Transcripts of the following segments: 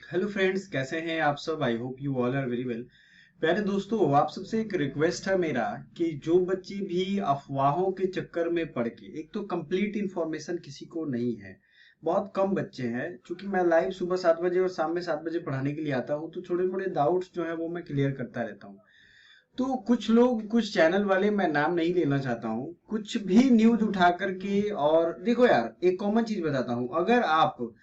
Hello friends, कैसे हैं आप सब। I hope you all are very well. प्यारे दोस्तों, आप सबसे एक रिक्वेस्ट है मेरा कि जो बच्चे भी अफवाहों के चक्कर में पड़ के, एक तो कंप्लीट इंफॉर्मेशन किसी को नहीं है, बहुत कम बच्चे हैं। क्योंकि मैं लाइव सुबह 7 बजे और शाम में 7 बजे पढ़ाने के लिए आता हूँ, तो छोटे मोटे डाउट्स जो है वो मैं क्लियर करता रहता हूँ। तो कुछ लोग, कुछ चैनल वाले, मैं नाम नहीं लेना चाहता हूँ, कुछ भी न्यूज उठा करके। और देखो यार, एक कॉमन चीज बताता हूँ, अगर आप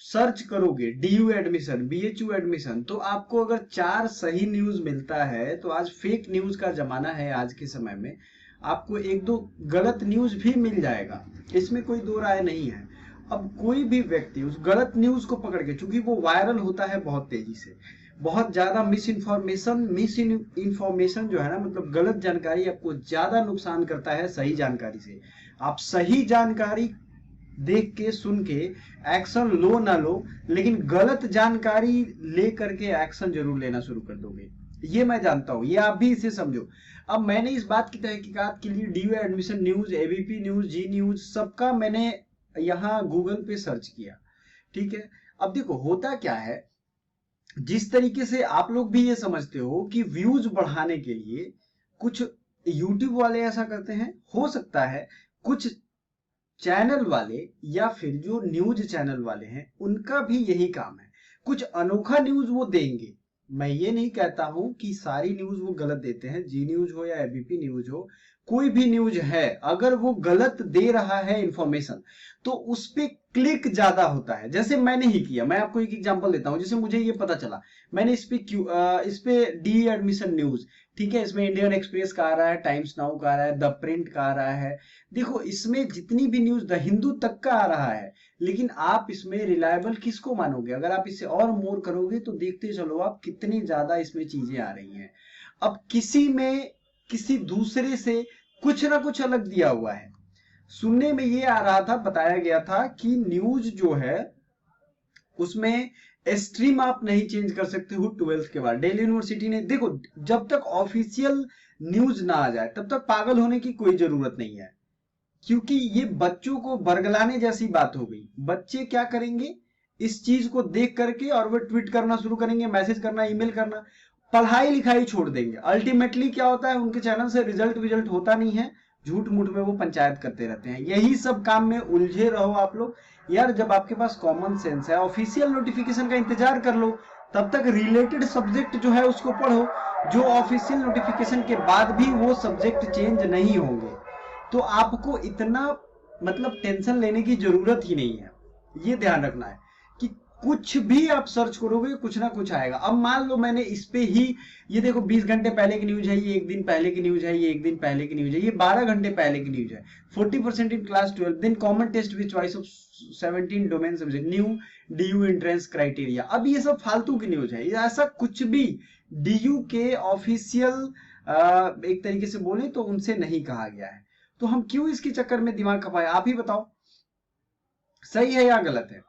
सर्च करोगे डीयू एडमिशन, बीएचयू एडमिशन, तो आपको अगर 4 सही न्यूज मिलता है, तो आज फेक न्यूज का जमाना है। आज के समय में आपको एक दो गलत न्यूज भी मिल जाएगा, इसमें कोई दो राय नहीं है। अब कोई भी व्यक्ति उस गलत न्यूज को पकड़ के, चूंकि वो वायरल होता है बहुत तेजी से, बहुत ज्यादा मिस इन्फॉर्मेशन जो है ना, मतलब गलत जानकारी आपको ज्यादा नुकसान करता है सही जानकारी से। आप सही जानकारी देख के, सुन के एक्शन लो ना लो, लेकिन गलत जानकारी ले करके एक्शन जरूर लेना शुरू कर दोगे। ये मैं जानता हूं, ये आप भी इसे समझो। अब मैंने इस बात की तहकीकात के लिए DU admission news, ABP news, Zee news, सबका मैंने यहाँ गूगल पे सर्च किया। ठीक है। अब देखो होता क्या है, जिस तरीके से आप लोग भी ये समझते हो कि व्यूज बढ़ाने के लिए कुछ यूट्यूब वाले ऐसा करते हैं, हो सकता है कुछ चैनल वाले या फिर जो न्यूज चैनल वाले हैं उनका भी यही काम है, कुछ अनोखा न्यूज वो देंगे। मैं ये नहीं कहता हूं कि सारी न्यूज वो गलत देते हैं, जी न्यूज हो या एबीपी न्यूज हो, कोई भी न्यूज है, अगर वो गलत दे रहा है इंफॉर्मेशन, तो उस पे क्लिक ज्यादा होता है। जैसे मैंने ही किया, मैं आपको एक एग्जांपल देता हूं। जैसे मुझे ये पता चला, मैंने इस पे डी एडमिशन न्यूज, ठीक है, इसमें इंडियन एक्सप्रेस का आ रहा है, टाइम्स नाउ का आ रहा है, द प्रिंट का आ रहा है। देखो इसमें जितनी भी न्यूज, द हिंदू तक का आ रहा है, लेकिन आप इसमें रिलायबल किसको मानोगे? अगर आप इसे और मोर करोगे तो देखते चलो आप कितनी ज्यादा इसमें चीजें आ रही हैं। अब किसी में किसी दूसरे से कुछ ना कुछ अलग दिया हुआ है। सुनने में ये आ रहा था, बताया गया था कि न्यूज जो है उसमें स्ट्रीम आप नहीं चेंज कर सकते हो 12th के बाद। दिल्ली यूनिवर्सिटी ने, देखो, जब तक ऑफिशियल न्यूज ना आ जाए तब तक पागल होने की कोई जरूरत नहीं है। क्योंकि ये बच्चों को बरगलाने जैसी बात हो गई। बच्चे क्या करेंगे, इस चीज को देख करके और वो ट्वीट करना शुरू करेंगे, मैसेज करना, ईमेल करना, पढ़ाई लिखाई छोड़ देंगे। अल्टीमेटली क्या होता है, उनके चैनल से रिजल्ट विजल्ट होता नहीं है, झूठ मूठ में वो पंचायत करते रहते हैं। यही सब काम में उलझे रहो आप लोग। यार जब आपके पास कॉमन सेंस है, ऑफिशियल नोटिफिकेशन का इंतजार कर लो, तब तक रिलेटेड सब्जेक्ट जो है उसको पढ़ो, जो ऑफिशियल नोटिफिकेशन के बाद भी वो सब्जेक्ट चेंज नहीं होंगे। तो आपको इतना, मतलब, टेंशन लेने की जरूरत ही नहीं है। ये ध्यान रखना है कि कुछ भी आप सर्च करोगे कुछ ना कुछ आएगा। अब मान लो मैंने इस पे ही, ये देखो 20 घंटे पहले की न्यूज है, ये एक दिन पहले की न्यूज है, ये एक दिन पहले की न्यूज है, ये 12 घंटे पहले की न्यूज है। 40% in class 12, then common test with choice of 17 domain subject, new DU entrance criteria. अब ये सब फालतू की न्यूज है, ऐसा कुछ भी डीयू के ऑफिशियल एक तरीके से बोले तो उनसे नहीं कहा गया है। तो हम क्यों इसके चक्कर में दिमाग खपाए? आप ही बताओ, सही है या गलत है?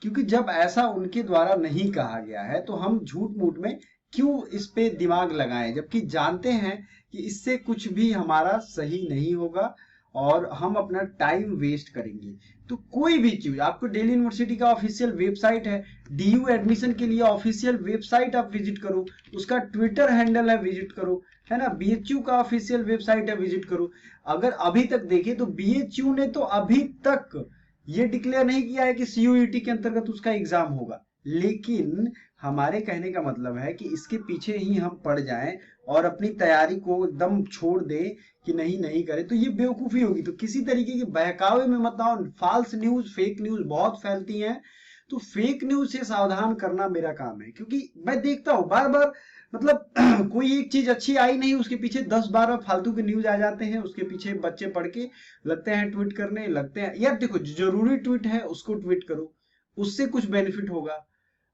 क्योंकि जब ऐसा उनके द्वारा नहीं कहा गया है तो हम झूठ मूठ में क्यों इस पे दिमाग लगाएं, जबकि जानते हैं कि इससे कुछ भी हमारा सही नहीं होगा और हम अपना टाइम वेस्ट करेंगे। तो कोई भी चीज, आपको दिल्ली यूनिवर्सिटी का ऑफिशियल वेबसाइट है, डीयू एडमिशन के लिए ऑफिशियल वेबसाइट आप विजिट करो, उसका ट्विटर हैंडल है, विजिट करो, है ना। बीएचयू का ऑफिशियल वेबसाइट है, विजिट करो। अगर अभी तक देखे तो बीएचयू ने तो अभी तक ये डिक्लेयर नहीं किया है कि सीयूईटी के अंतर्गत उसका एग्जाम होगा, लेकिन हमारे कहने का मतलब है कि इसके पीछे ही हम पड़ जाएं और अपनी तैयारी को एकदम छोड़ दें कि नहीं नहीं करें, तो ये बेवकूफी होगी। तो किसी तरीके के बहकावे में मत आओ। फाल्स न्यूज, फेक न्यूज बहुत फैलती हैं, तो फेक न्यूज से सावधान करना मेरा काम है। क्योंकि मैं देखता हूं बार बार, मतलब कोई एक चीज अच्छी आई नहीं, उसके पीछे 10-12 फालतू के न्यूज आ जाते हैं, उसके पीछे बच्चे पढ़ के लगते हैं ट्वीट करने लगते हैं। यार देखो, जरूरी ट्वीट है उसको ट्वीट करो, उससे कुछ बेनिफिट होगा।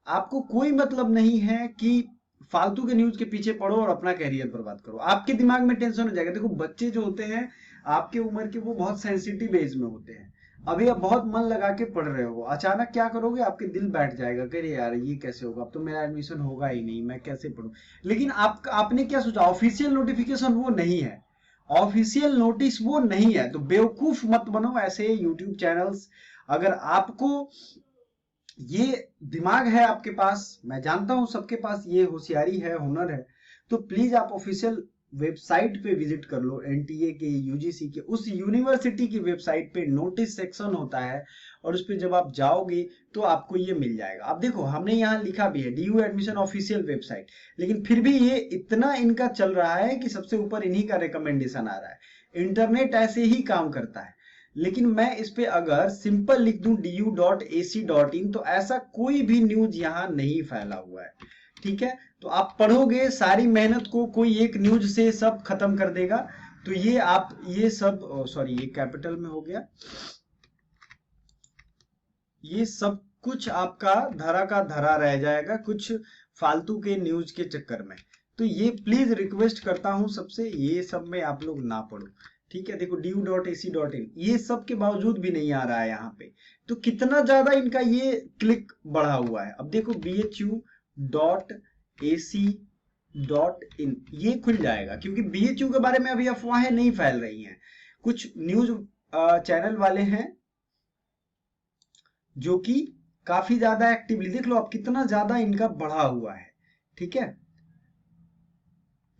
आपको कोई मतलब नहीं है कि फालतू के न्यूज के पीछे पढ़ो और अपना कैरियर बर्बाद करो, आपके दिमाग में टेंशन हो जाएगा। देखो बच्चे जो होते हैं आपके उम्र के, वो बहुत सेंसिटिव एज में होते हैं। अभी आप बहुत मन लगा के पढ़ रहे हो, अचानक क्या करोगे, आपके दिल बैठ जाएगा कि अरे यार ये कैसे होगा, अब तो मेरा एडमिशन होगा ही नहीं, मैं कैसे पढ़ूं। लेकिन आपने क्या सोचा, ऑफिशियल नोटिफिकेशन वो नहीं है, ऑफिशियल नोटिस वो नहीं है। तो बेवकूफ मत बनो ऐसे यूट्यूब चैनल्स। अगर आपको ये दिमाग है आपके पास, मैं जानता हूं सबके पास ये होशियारी है, हुनर है, तो प्लीज आप ऑफिशियल वेबसाइट पे विजिट कर लो, एनटीए के, यूजीसी के, उस यूनिवर्सिटी की वेबसाइट पे नोटिस सेक्शन होता है, और उस पे जब आप जाओगे तो आपको ये मिल जाएगा। अब देखो हमने यहाँ लिखा भी है डीयू एडमिशन ऑफिशियल वेबसाइट, लेकिन फिर भी ये इतना इनका चल रहा है कि सबसे ऊपर इन्हीं का रिकमेंडेशन आ रहा है। इंटरनेट ऐसे ही काम करता है। लेकिन मैं इस पे अगर सिंपल लिख दूं du.ac.in तो ऐसा कोई भी न्यूज यहाँ नहीं फैला हुआ है, ठीक है। तो आप पढ़ोगे, सारी मेहनत को कोई एक न्यूज से सब खत्म कर देगा। तो ये आप ये सब, सॉरी ये कैपिटल में हो गया, ये सब कुछ आपका धरा का धरा रह जाएगा कुछ फालतू के न्यूज के चक्कर में। तो ये प्लीज रिक्वेस्ट करता हूं सबसे, ये सब में आप लोग ना पढ़ो, ठीक है। देखो du.ac.in ये सब के बावजूद भी नहीं आ रहा है यहाँ पे, तो कितना ज्यादा इनका ये क्लिक बढ़ा हुआ है। अब देखो bhu.ac.in ये खुल जाएगा, क्योंकि BHU के बारे में अभी अफवाहें नहीं फैल रही हैं। कुछ न्यूज चैनल वाले हैं जो कि काफी ज्यादा एक्टिवली, देख लो आप कितना ज्यादा इनका बढ़ा हुआ है, ठीक है,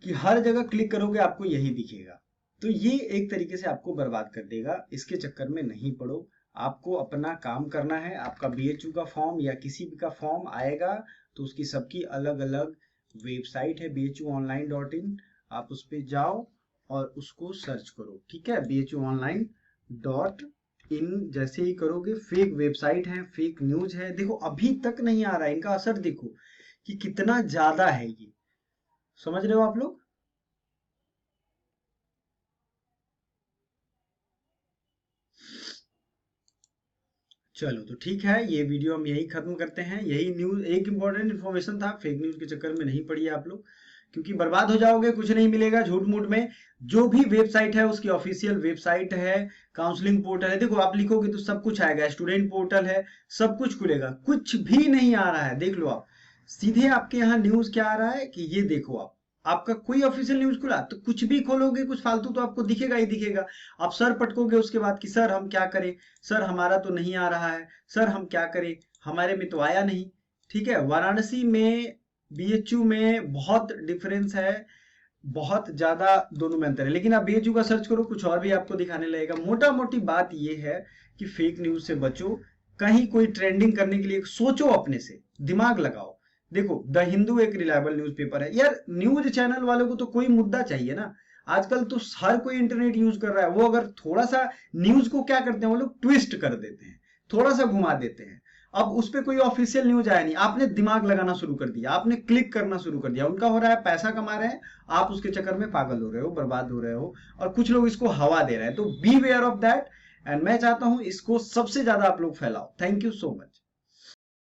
कि हर जगह क्लिक करोगे आपको यही दिखेगा। तो ये एक तरीके से आपको बर्बाद कर देगा, इसके चक्कर में नहीं पड़ो। आपको अपना काम करना है। आपका BHU का फॉर्म या किसी भी का फॉर्म आएगा तो उसकी सबकी अलग अलग वेबसाइट है, bhuonline.in, आप उस पर जाओ और उसको सर्च करो, ठीक है। bhuonline.in जैसे ही करोगे, फेक वेबसाइट है, फेक न्यूज है। देखो अभी तक नहीं आ रहा है, इनका असर देखो कि कितना ज्यादा है ये, समझ रहे हो आप लोग। चलो तो ठीक है, ये वीडियो हम यही खत्म करते हैं। यही न्यूज, एक इंपॉर्टेंट इन्फॉर्मेशन था, फेक न्यूज के चक्कर में नहीं पड़िए आप लोग, क्योंकि बर्बाद हो जाओगे, कुछ नहीं मिलेगा झूठ मूठ में। जो भी वेबसाइट है उसकी ऑफिशियल वेबसाइट है, काउंसलिंग पोर्टल है, देखो आप लिखोगे तो सब कुछ आएगा, स्टूडेंट पोर्टल है, सब कुछ खुलेगा। कुछ भी नहीं आ रहा है, देख लो आप, सीधे आपके यहाँ न्यूज क्या आ रहा है कि ये देखो आप, आपका कोई ऑफिशियल न्यूज खुला तो कुछ भी खोलोगे कुछ फालतू तो आपको दिखेगा ही दिखेगा। आप सर पटकोगे उसके बाद कि सर हम क्या करें, सर हमारा तो नहीं आ रहा है, सर हम क्या करें, हमारे में तो आया नहीं, ठीक है। वाराणसी में BHU में बहुत डिफरेंस है, बहुत ज्यादा दोनों में अंतर है। लेकिन आप BHU का सर्च करो, कुछ और भी आपको दिखाने लगेगा। मोटा मोटी बात यह है कि फेक न्यूज से बचो, कहीं कोई ट्रेंडिंग करने के लिए सोचो, अपने से दिमाग लगाओ। देखो द हिंदू एक रिलायबल न्यूज़पेपर है यार, न्यूज चैनल वालों को तो कोई मुद्दा चाहिए ना। आजकल तो हर कोई इंटरनेट यूज कर रहा है, वो अगर थोड़ा सा न्यूज को क्या करते हैं, वो लोग ट्विस्ट कर देते हैं, थोड़ा सा घुमा देते हैं। अब उस पर कोई ऑफिशियल न्यूज आया नहीं, आपने दिमाग लगाना शुरू कर दिया, आपने क्लिक करना शुरू कर दिया, उनका हो रहा है, पैसा कमा रहे हैं, आप उसके चक्कर में पागल हो रहे हो, बर्बाद हो रहे हो, और कुछ लोग इसको हवा दे रहे हैं। तो be aware of that, and मैं चाहता हूं इसको सबसे ज्यादा आप लोग फैलाओ। Thank you so much.